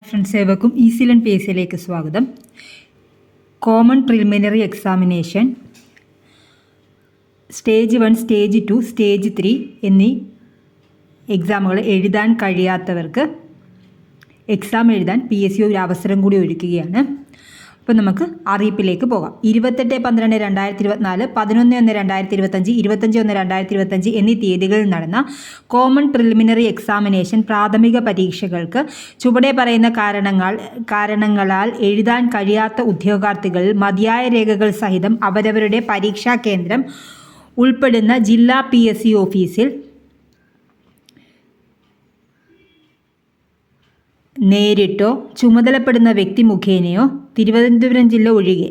Friends, ഏവർക്കും easy learn PSCയിലേക്ക് സ്വാഗതം. Common preliminary examination stage 1, stage 2, stage 3 എന്നീ എക്സാമുകൾ എഴുതാൻ കഴിയാത്തവർക്ക് എക്സാം എഴുതാൻ PSC ഒരു അവസരം കൂടി ഒരുക്കുകയാണ്. അപ്പോൾ നമുക്ക് അറിയിപ്പിലേക്ക് പോകാം. 28/12/2024, 11/1/2025, 25/1/2025 എന്നീ തീയതികളിൽ നടന്ന കോമൺ പ്രിലിമിനറി എക്സാമിനേഷൻ പ്രാഥമിക പരീക്ഷകൾക്ക് ചുവടെ പറയുന്ന കാരണങ്ങളാൽ എഴുതാൻ കഴിയാത്ത ഉദ്യോഗാർത്ഥികൾ മതിയായ രേഖകൾ സഹിതം അവരവരുടെ പരീക്ഷാ കേന്ദ്രം ഉൾപ്പെടുന്ന ജില്ലാ PSC ഓഫീസിൽ നേരിട്ടോ ചുമതലപ്പെടുന്ന വ്യക്തി മുഖേനയോ തിരുവനന്തപുരം ജില്ല ഒഴികെ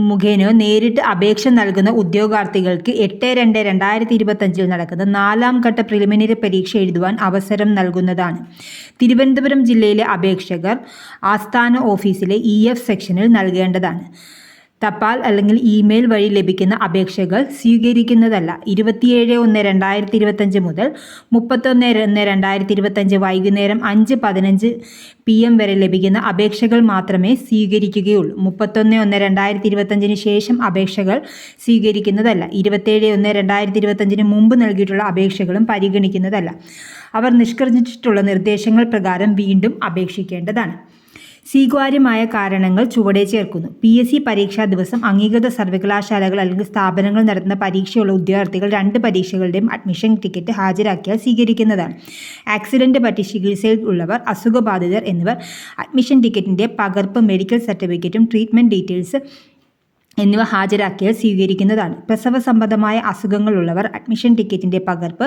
മുഖേനയോ നേരിട്ട് അപേക്ഷ നൽകുന്ന ഉദ്യോഗാർത്ഥികൾക്ക് 8/2/2025 നടക്കുന്ന 4ാം ഘട്ട പ്രിലിമിനറി പരീക്ഷ എഴുതുവാൻ അവസരം നൽകുന്നതാണ്. തിരുവനന്തപുരം ജില്ലയിലെ അപേക്ഷകർ ആസ്ഥാന ഓഫീസിലെ EF സെക്ഷനിൽ നൽകേണ്ടതാണ്. തപാൽ അല്ലെങ്കിൽ ഇമെയിൽ വഴി ലഭിക്കുന്ന അപേക്ഷകൾ സ്വീകരിക്കുന്നതല്ല. 27/1/2025 മുതൽ 31/1/2025 വൈകുന്നേരം 5:15 PM വരെ ലഭിക്കുന്ന അപേക്ഷകൾ മാത്രമേ സ്വീകരിക്കുകയുള്ളൂ. 31/1/2025 ശേഷം അപേക്ഷകൾ സ്വീകരിക്കുന്നതല്ല. 27/1/2025 മുമ്പ് നൽകിയിട്ടുള്ള അപേക്ഷകളും പരിഗണിക്കുന്നതല്ല. അവർ നിഷ്കർഷിച്ചിട്ടുള്ള നിർദ്ദേശങ്ങൾ പ്രകാരം വീണ്ടും അപേക്ഷിക്കേണ്ടതാണ്. സ്വീകാര്യമായ കാരണങ്ങൾ ചുവടെ ചേർക്കുന്നു. PSC പരീക്ഷാ ദിവസം അംഗീകൃത സർവകലാശാലകൾ അല്ലെങ്കിൽ സ്ഥാപനങ്ങൾ നടത്തുന്ന പരീക്ഷയുള്ള ഉദ്യോഗാർത്ഥികൾ 2 പരീക്ഷകളുടെയും അഡ്മിഷൻ ടിക്കറ്റ് ഹാജരാക്കിയാൽ സ്വീകരിക്കുന്നതാണ്. ആക്സിഡന്റ് പറ്റി ചികിത്സയിൽ ഉള്ളവർ, അസുഖബാധിതർ എന്നിവർ അഡ്മിഷൻ ടിക്കറ്റിൻ്റെ പകർപ്പ്, മെഡിക്കൽ സർട്ടിഫിക്കറ്റും ട്രീറ്റ്മെൻറ്റ് ഡീറ്റെയിൽസ് എന്നിവ ഹാജരാക്കിയാൽ സ്വീകരിക്കുന്നതാണ്. പ്രസവ സംബന്ധമായ അസുഖങ്ങളുള്ളവർ അഡ്മിഷൻ ടിക്കറ്റിൻ്റെ പകർപ്പ്,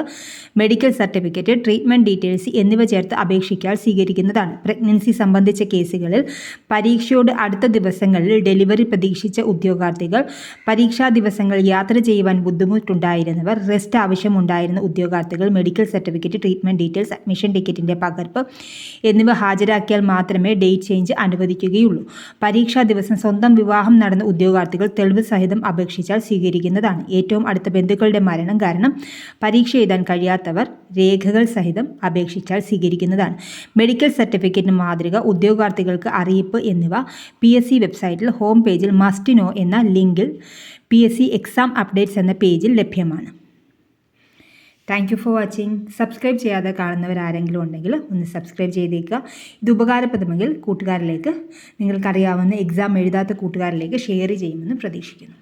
മെഡിക്കൽ സർട്ടിഫിക്കറ്റ്, ട്രീറ്റ്മെൻറ്റ് ഡീറ്റെയിൽസ് എന്നിവ ചേർത്ത് അപേക്ഷിക്കാൽ സ്വീകരിക്കുന്നതാണ്. പ്രഗ്നൻസി സംബന്ധിച്ച കേസുകളിൽ, പരീക്ഷയോട് അടുത്ത ദിവസങ്ങളിൽ ഡെലിവറി പ്രതീക്ഷിച്ച ഉദ്യോഗാർത്ഥികൾ, പരീക്ഷാ ദിവസങ്ങളിൽ യാത്ര ചെയ്യുവാൻ ബുദ്ധിമുട്ടുണ്ടായിരുന്നവർ, റെസ്റ്റ് ആവശ്യമുണ്ടായിരുന്ന ഉദ്യോഗാർത്ഥികൾ, medical certificate, treatment details, admission ടിക്കറ്റിൻ്റെ പകർപ്പ് എന്നിവ ഹാജരാക്കിയാൽ മാത്രമേ ഡേറ്റ് ചേഞ്ച് അനുവദിക്കുകയുള്ളൂ. പരീക്ഷാ ദിവസം സ്വന്തം വിവാഹം നടന്ന ഉദ്യോഗാർത്ഥികൾ തെളിവ് സഹിതം അപേക്ഷിച്ചാൽ സ്വീകരിക്കുന്നതാണ്. ഏറ്റവും അടുത്ത ബന്ധുക്കളുടെ മരണം കാരണം പരീക്ഷ എഴുതാൻ കഴിയാത്തവർ രേഖകൾ സഹിതം അപേക്ഷിച്ചാൽ സ്വീകരിക്കുന്നതാണ്. മെഡിക്കൽ സർട്ടിഫിക്കറ്റ് മാതൃക, ഉദ്യോഗാർത്ഥികൾക്ക് അറിയിപ്പ് എന്നിവ PSC വെബ്സൈറ്റിൽ ഹോം പേജിൽ മസ്റ്റ് നോ എന്ന ലിങ്കിൽ PSC എക്സാം അപ്ഡേറ്റ്സ് എന്ന പേജിൽ ലഭ്യമാണ്. Thank you for watching. Subscribe ചെയ്യാതെ കാണുന്നവരാരെങ്കിലും ഉണ്ടെങ്കിൽ ഒന്ന് സബ്സ്ക്രൈബ് ചെയ്തേക്കുക. ഇത് ഉപകാരപ്രദമെങ്കിൽ കൂട്ടുകാരിലേക്ക്, നിങ്ങൾക്കറിയാവുന്ന എക്സാം എഴുതാത്ത കൂട്ടുകാരിലേക്ക് ഷെയർ ചെയ്യുമെന്ന് പ്രതീക്ഷിക്കുന്നു.